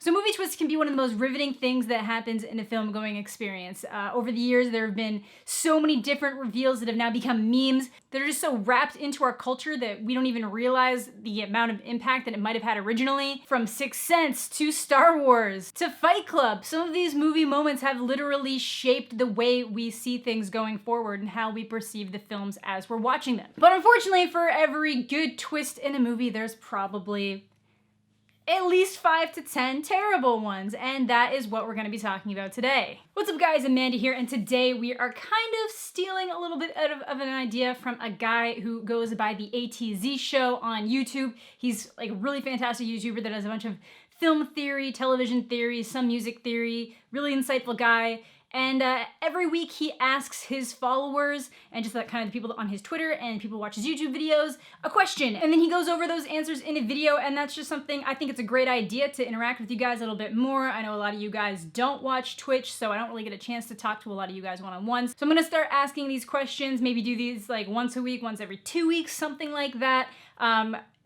So movie twists can be one of the most riveting things that happens in a film-going experience. Over the years, there have been so many different reveals that have now become memes that are just so wrapped into our culture that we don't even realize the amount of impact that it might have had originally. From Sixth Sense to Star Wars to Fight Club, some of these movie moments have literally shaped the way we see things going forward and how we perceive the films as we're watching them. But unfortunately, for every good twist in a movie, there's probably at least 5 to 10 terrible ones, and that is what we're going to be talking about today. What's up guys, Amanda here, and today we are kind of stealing a little bit of an idea from a guy who goes by the ATZ Show on YouTube. He's like a really fantastic YouTuber that has a bunch of film theory, television theory, some music theory, really insightful guy. And every week he asks his followers and just like kind of the people on his Twitter and people who watch his YouTube videos a question. And then he goes over those answers in a video, and that's just something, I think it's a great idea to interact with you guys a little bit more. I know a lot of you guys don't watch Twitch, so I don't really get a chance to talk to a lot of you guys one-on-one. So I'm gonna start asking these questions, maybe do these like once a week, once every 2 weeks, something like that.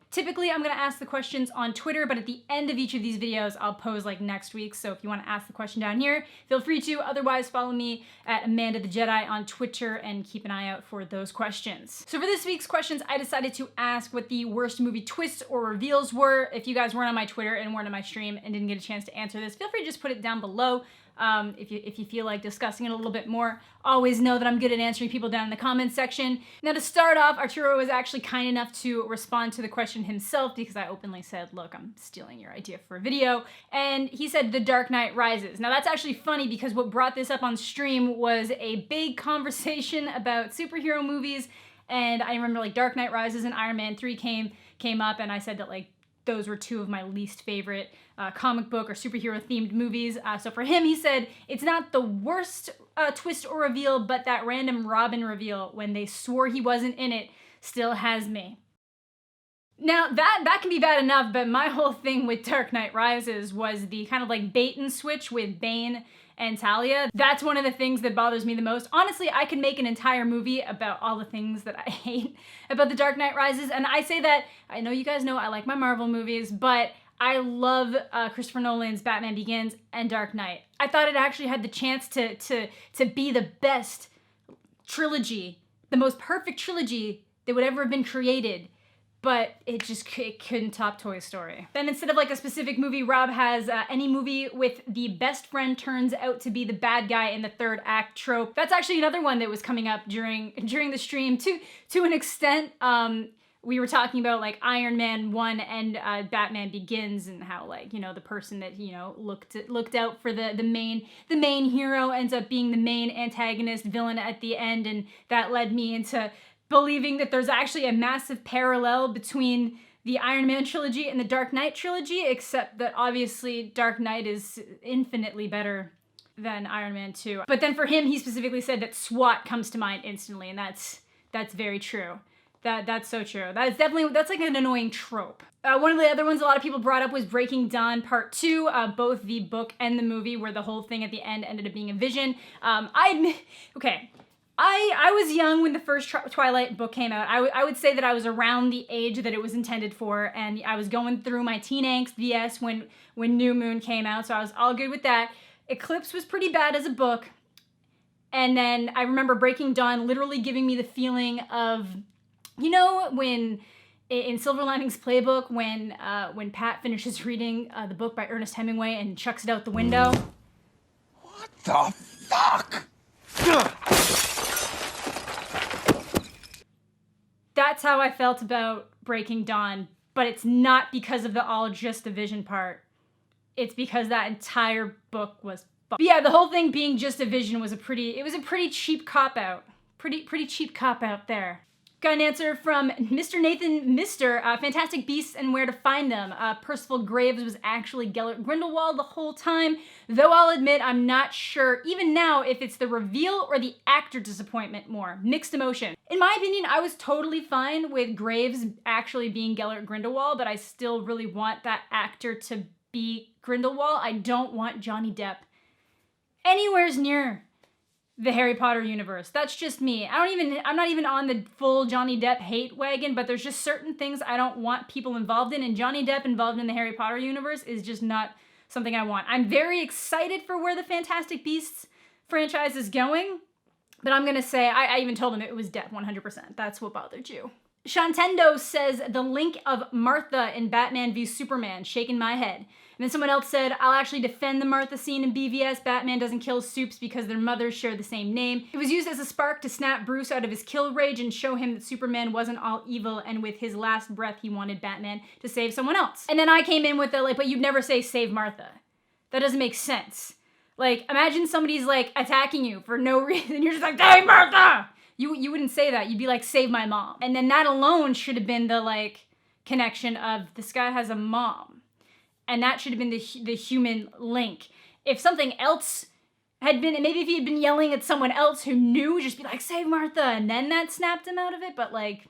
Typically, I'm gonna ask the questions on Twitter, but at the end of each of these videos, I'll pose like next week. So if you wanna ask the question down here, feel free to. Otherwise, follow me at Amanda the Jedi on Twitter and keep an eye out for those questions. So for this week's questions, I decided to ask what the worst movie twists or reveals were. If you guys weren't on my Twitter and weren't on my stream and didn't get a chance to answer this, feel free to just put it down below. If you feel like discussing it a little bit more. Always know that I'm good at answering people down in the comments section. Now to start off, Arturo was actually kind enough to respond to the question himself because I openly said, look, I'm stealing your idea for a video. And he said The Dark Knight Rises. Now that's actually funny because what brought this up on stream was a big conversation about superhero movies. And I remember like Dark Knight Rises and Iron Man 3 came up, and I said that like those were two of my least favorite comic book or superhero themed movies. So for him, he said, it's not the worst twist or reveal, but that random Robin reveal when they swore he wasn't in it still has me. Now that can be bad enough, but my whole thing with Dark Knight Rises was the kind of like bait and switch with Bane and Talia. That's one of the things that bothers me the most. Honestly, I could make an entire movie about all the things that I hate about The Dark Knight Rises, and I say that, I know you guys know I like my Marvel movies, but I love Christopher Nolan's Batman Begins and Dark Knight. I thought it actually had the chance to be the best trilogy, the most perfect trilogy that would ever have been created. But it couldn't top Toy Story. Then instead of like a specific movie, Rob has any movie with the best friend turns out to be the bad guy in the third act trope. That's actually another one that was coming up during the stream to an extent. We were talking about like Iron Man 1 and Batman Begins, and how like, you know, the person that, you know, looked out for the main hero ends up being the main antagonist villain at the end, and that led me into believing that there's actually a massive parallel between the Iron Man trilogy and the Dark Knight trilogy, except that obviously Dark Knight is infinitely better than Iron Man 2. But then for him, he specifically said that SWAT comes to mind instantly, and that's very true. That's so true. That's like an annoying trope. One of the other ones a lot of people brought up was Breaking Dawn Part 2, both the book and the movie, where the whole thing at the end ended up being a vision. I admit, okay, I was young when the first Twilight book came out. I would say that I was around the age that it was intended for, and I was going through my teen angst VS when New Moon came out, so I was all good with that. Eclipse was pretty bad as a book, and then I remember Breaking Dawn literally giving me the feeling of, you know, when in Silver Linings Playbook, when Pat finishes reading the book by Ernest Hemingway and chucks it out the window. What the fuck? That's how I felt about Breaking Dawn, but it's not because of the all just a vision part. It's because that entire book was But yeah, the whole thing being just a vision was a pretty cheap cop-out. Pretty cheap cop-out there. Got an answer from Mr. Nathan Fantastic Beasts and Where to Find Them. Percival Graves was actually Gellert Grindelwald the whole time, though I'll admit I'm not sure, even now, if it's the reveal or the actor disappointment more. Mixed emotion. In my opinion, I was totally fine with Graves actually being Gellert Grindelwald, but I still really want that actor to be Grindelwald. I don't want Johnny Depp anywhere near the Harry Potter universe. That's just me. I'm not even on the full Johnny Depp hate wagon, but there's just certain things I don't want people involved in, and Johnny Depp involved in the Harry Potter universe is just not something I want. I'm very excited for where the Fantastic Beasts franchise is going, but I'm gonna say, I even told him it was dead 100%. That's what bothered you. Shantendo says, the link of Martha in Batman v Superman, shaking my head. And then someone else said, I'll actually defend the Martha scene in BVS. Batman doesn't kill Supes because their mothers share the same name. It was used as a spark to snap Bruce out of his kill rage and show him that Superman wasn't all evil, and with his last breath, he wanted Batman to save someone else. And then I came in with the, like, but you'd never say save Martha. That doesn't make sense. Like, imagine somebody's, like, attacking you for no reason. You're just like, save Martha! You wouldn't say that. You'd be like, save my mom. And then that alone should have been the, like, connection of this guy has a mom. And that should have been the human link. If something else had been, maybe if he had been yelling at someone else who knew, just be like, save Martha, and then that snapped him out of it. But, like,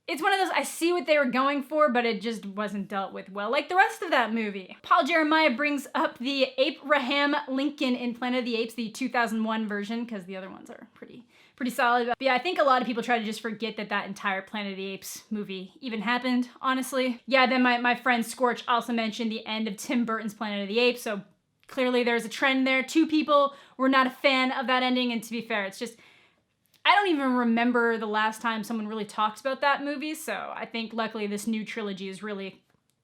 it's one of those, I see what they were going for, but it just wasn't dealt with well, like the rest of that movie. Paul Jeremiah brings up the ape-raham Lincoln in Planet of the Apes, the 2001 version, because the other ones are pretty solid. But yeah, I think a lot of people try to just forget that that entire Planet of the Apes movie even happened, honestly. Yeah, then my friend Scorch also mentioned the end of Tim Burton's Planet of the Apes, so clearly there's a trend there. Two people were not a fan of that ending, and to be fair, it's just, I don't even remember the last time someone really talked about that movie, so I think luckily this new trilogy has really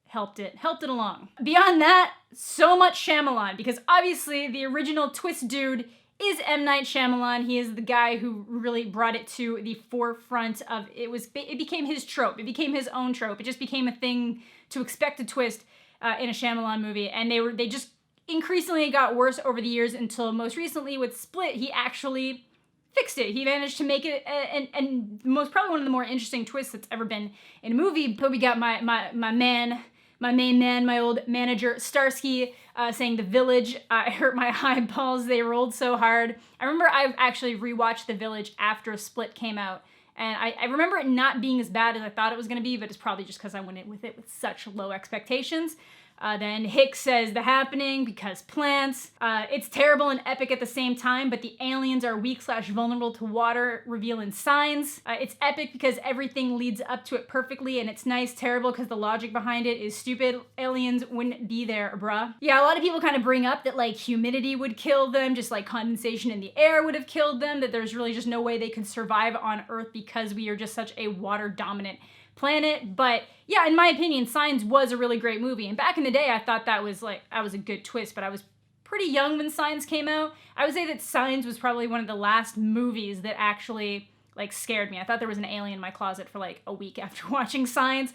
helped it along. Beyond that, so much Shyamalan, because obviously the original twist dude is M. Night Shyamalan. He is the guy who really brought it to the forefront of, it became his trope. It became his own trope. It just became a thing to expect a twist in a Shyamalan movie, and they just increasingly got worse over the years until most recently with Split, he actually fixed it. He managed to make it, and probably one of the more interesting twists that's ever been in a movie. But we got my main man, my old manager, Starsky, saying The Village, I hurt my eyeballs, they rolled so hard. I remember I actually rewatched The Village after Split came out, and I remember it not being as bad as I thought it was going to be, but it's probably just because I went in with it with such low expectations. Then Hicks says The Happening because plants. It's terrible and epic at the same time, but the aliens are weak/vulnerable to water, revealing signs. It's epic because everything leads up to it perfectly, and it's nice. Terrible because the logic behind it is stupid. Aliens wouldn't be there, bruh. Yeah, a lot of people kind of bring up that, like, humidity would kill them, just like condensation in the air would have killed them, that there's really just no way they could survive on Earth because we are just such a water-dominant planet. But yeah, in my opinion, Signs was a really great movie. And back in the day, I thought that was a good twist, but I was pretty young when Signs came out. I would say that Signs was probably one of the last movies that actually, like, scared me. I thought there was an alien in my closet for like a week after watching Signs.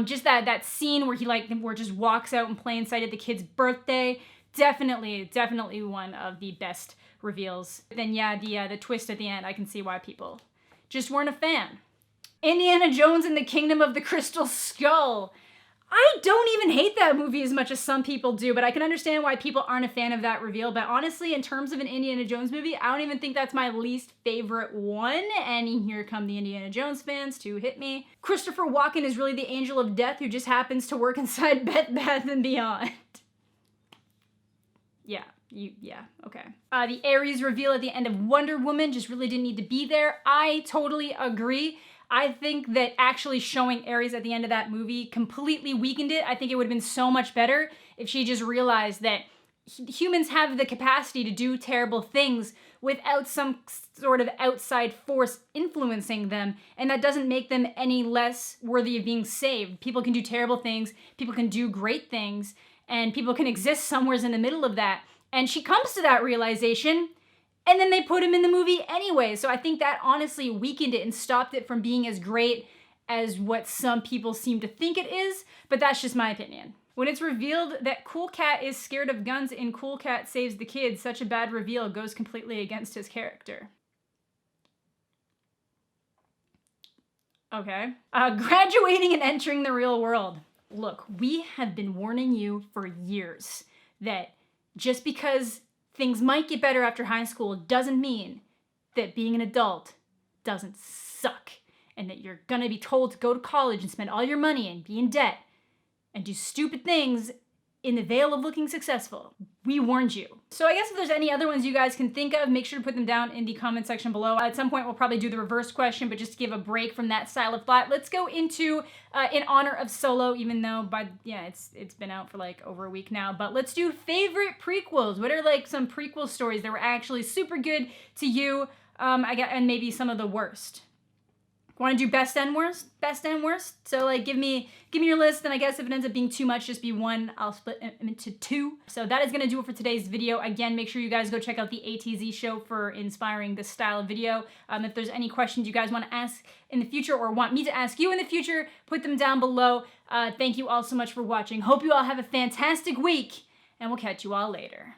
Just that scene where where just walks out in plain sight at the kid's birthday. Definitely one of the best reveals. Then yeah, the twist at the end, I can see why people just weren't a fan. Indiana Jones and the Kingdom of the Crystal Skull. I don't even hate that movie as much as some people do, but I can understand why people aren't a fan of that reveal. But honestly, in terms of an Indiana Jones movie, I don't even think that's my least favorite one. And here come the Indiana Jones fans to hit me. Christopher Walken is really the angel of death who just happens to work inside Bed Bath & Beyond. Yeah, okay. The Ares reveal at the end of Wonder Woman just really didn't need to be there. I totally agree. I think that actually showing Ares at the end of that movie completely weakened it. I think it would have been so much better if she just realized that humans have the capacity to do terrible things without some sort of outside force influencing them, and that doesn't make them any less worthy of being saved. People can do terrible things, people can do great things, and people can exist somewhere in the middle of that. And she comes to that realization, and then they put him in the movie anyway. So I think that honestly weakened it and stopped it from being as great as what some people seem to think it is, but that's just my opinion. When it's revealed that Cool Cat is scared of guns in Cool Cat Saves the Kid, such a bad reveal goes completely against his character. Okay. Graduating and entering the real world. Look, we have been warning you for years that just because things might get better after high school doesn't mean that being an adult doesn't suck, and that you're gonna be told to go to college and spend all your money and be in debt and do stupid things in the veil of looking successful. We warned you. So I guess if there's any other ones you guys can think of, make sure to put them down in the comment section below. At some point, we'll probably do the reverse question, but just to give a break from that style of thought, let's go into in honor of Solo, even though it's been out for like over a week now, but let's do favorite prequels. What are like some prequel stories that were actually super good to you? And maybe some of the worst. Want to do best and worst? Best and worst? So like give me your list, and I guess if it ends up being too much, just be one. I'll split it into two. So that is going to do it for today's video. Again, make sure you guys go check out the ATZ show for inspiring this style of video. If there's any questions you guys want to ask in the future or want me to ask you in the future, put them down below. Thank you all so much for watching. Hope you all have a fantastic week, and we'll catch you all later.